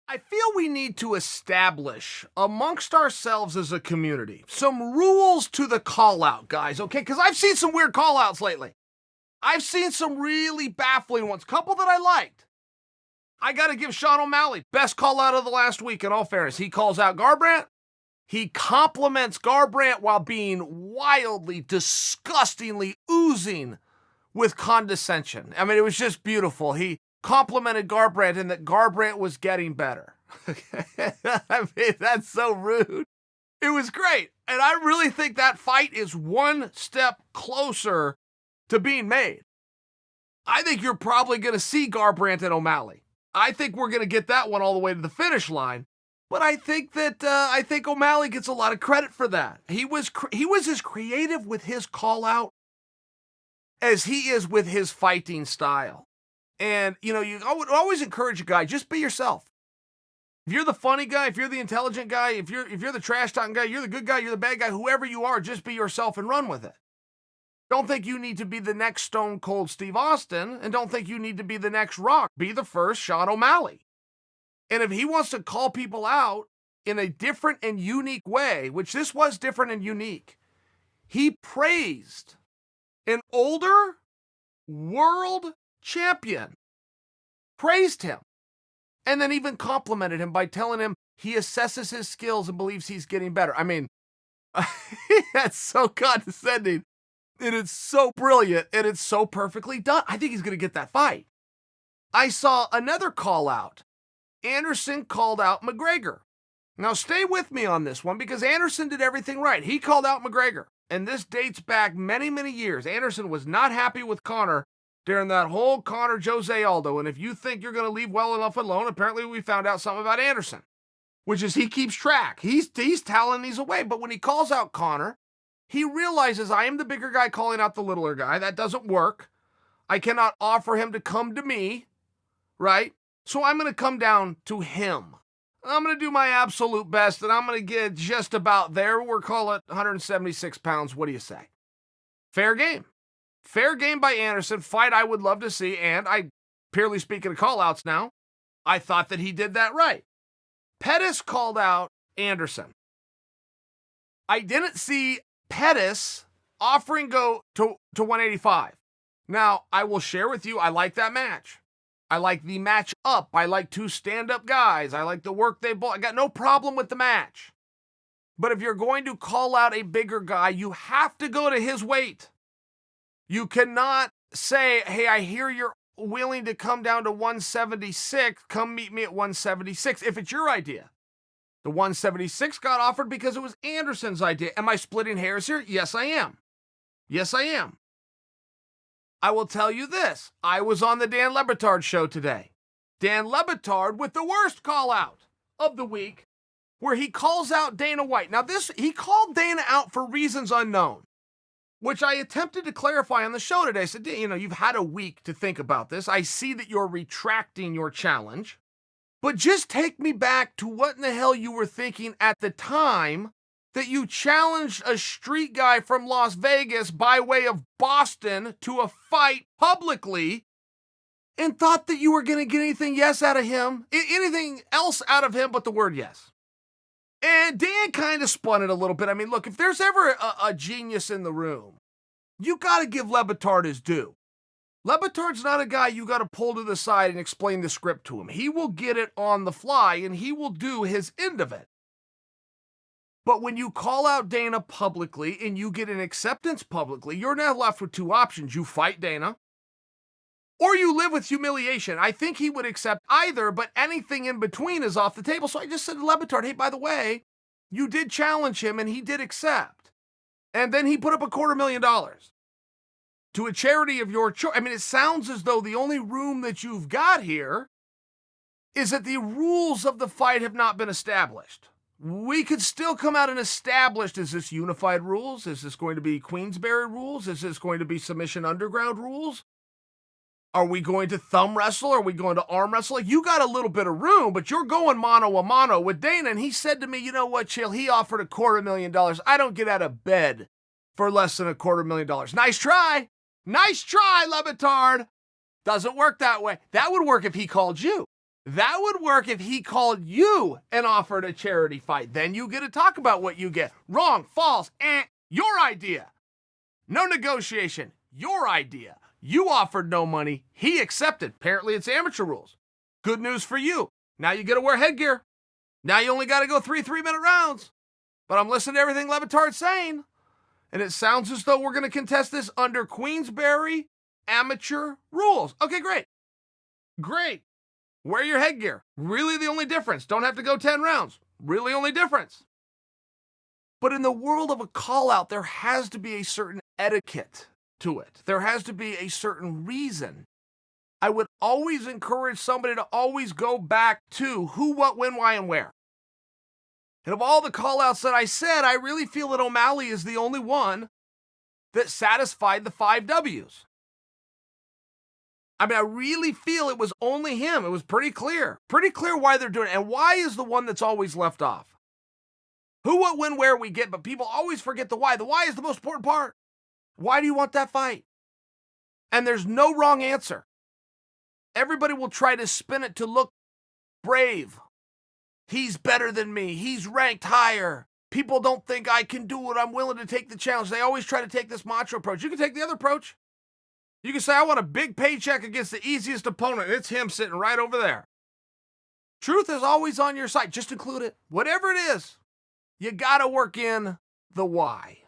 I feel we need to establish amongst ourselves as a community some rules to the call out, guys, okay? Because I've seen some weird call outs lately. I've seen some really baffling ones, couple that I liked. I got to give Sean O'Malley best call out of the last week, in all fairness. He calls out Garbrandt. He compliments Garbrandt while being wildly, disgustingly oozing with condescension. I mean, it was just beautiful. He complimented Garbrandt and that Garbrandt was getting better. I mean, that's so rude. It was great. And I really think that fight is one step closer to being made. I think you're probably going to see Garbrandt and O'Malley. I think we're going to get that one all the way to the finish line. But I think that O'Malley gets a lot of credit for that. He was as creative with his call out as he is with his fighting style. And, I would always encourage a guy, just be yourself. If you're the funny guy, if you're the intelligent guy, if you're the trash talking guy, you're the good guy, you're the bad guy, whoever you are, just be yourself and run with it. Don't think you need to be the next Stone Cold Steve Austin, and don't think you need to be the next Rock. Be the first Sean O'Malley. And if he wants to call people out in a different and unique way, which this was different and unique, he praised an older world champion, praised him, and then even complimented him by telling him he assesses his skills and believes he's getting better. I mean, that's so condescending, and it's so brilliant, and it's so perfectly done. I think he's going to get that fight. I saw another call out. Anderson called out McGregor. Now stay with me on this one because Anderson did everything right. He called out McGregor, and this dates back many, many years. Anderson was not happy with Conor during that whole Conor-Jose Aldo, and if you think you're going to leave well enough alone, apparently we found out something about Anderson, which is he keeps track. He's tallying these away, but when he calls out Conor, he realizes I am the bigger guy calling out the littler guy. That doesn't work. I cannot offer him to come to me, right? So I'm going to come down to him. I'm going to do my absolute best, and I'm going to get just about there. We'll call it 176 pounds. What do you say? Fair game. Fair game by Anderson. Fight I would love to see, and purely speaking of call-outs now, I thought that he did that right. Pettis called out Anderson. I didn't see Pettis offering go to 185. Now, I will share with you, I like that match. I like the match up. I like two stand-up guys. I like the work they both. I got no problem with the match. But if you're going to call out a bigger guy, you have to go to his weight. You cannot say, hey, I hear you're willing to come down to 176. Come meet me at 176 if it's your idea. The 176 got offered because it was Anderson's idea. Am I splitting hairs here? Yes, I am. Yes, I am. I will tell you this. I was on the Dan Le Batard show today. Dan Le Batard with the worst call out of the week where he calls out Dana White. Now he called Dana out for reasons unknown, which I attempted to clarify on the show today. I said, you've had a week to think about this. I see that you're retracting your challenge, but just take me back to what in the hell you were thinking at the time that you challenged a street guy from Las Vegas by way of Boston to a fight publicly and thought that you were going to get anything else out of him but the word yes. And Dan kind of spun it a little bit. I mean, look, if there's ever a genius in the room, you got to give Le Batard his due. Le Batard's not a guy you got to pull to the side and explain the script to him. He will get it on the fly and he will do his end of it. But when you call out Dana publicly and you get an acceptance publicly, you're now left with two options. You fight Dana or you live with humiliation. I think he would accept either, but anything in between is off the table. So I just said to Le Batard, hey, by the way, you did challenge him and he did accept. And then he put up $250,000 to a charity of your choice. I mean, it sounds as though the only room that you've got here is that the rules of the fight have not been established. We could still come out and establish, is this unified rules? Is this going to be Queensberry rules? Is this going to be Submission Underground rules? Are we going to thumb wrestle? Are we going to arm wrestle? Like, you got a little bit of room, but you're going mano a mano with Dana. And he said to me, you know what, Chael? He offered $250,000. I don't get out of bed for less than $250,000. Nice try. Nice try, Le Batard. Doesn't work that way. That would work if he called you. That would work if he called you and offered a charity fight. Then you get to talk about what you get. Wrong, false, your idea. No negotiation, your idea. You offered no money, he accepted. Apparently it's amateur rules. Good news for you. Now you get to wear headgear. Now you only got to go 3 3-minute rounds. But I'm listening to everything Le Batard's saying, and it sounds as though we're going to contest this under Queensberry amateur rules. Okay, great. Great. Wear your headgear. Really the only difference. Don't have to go 10 rounds. Really only difference. But in the world of a call-out, there has to be a certain etiquette to it. There has to be a certain reason. I would always encourage somebody to always go back to who, what, when, why, and where. And of all the call-outs that I said, I really feel that O'Malley is the only one that satisfied the 5 W's. I mean, I really feel it was only him. It was pretty clear why they're doing it. And why is the one that's always left off? Who, what, when, where we get, but people always forget the why. The why is the most important part. Why do you want that fight? And there's no wrong answer. Everybody will try to spin it to look brave. He's better than me. He's ranked higher. People don't think I can do it. I'm willing to take the challenge. They always try to take this macho approach. You can take the other approach. You can say, I want a big paycheck against the easiest opponent. It's him sitting right over there. Truth is always on your side. Just include it. Whatever it is, you got to work in the why.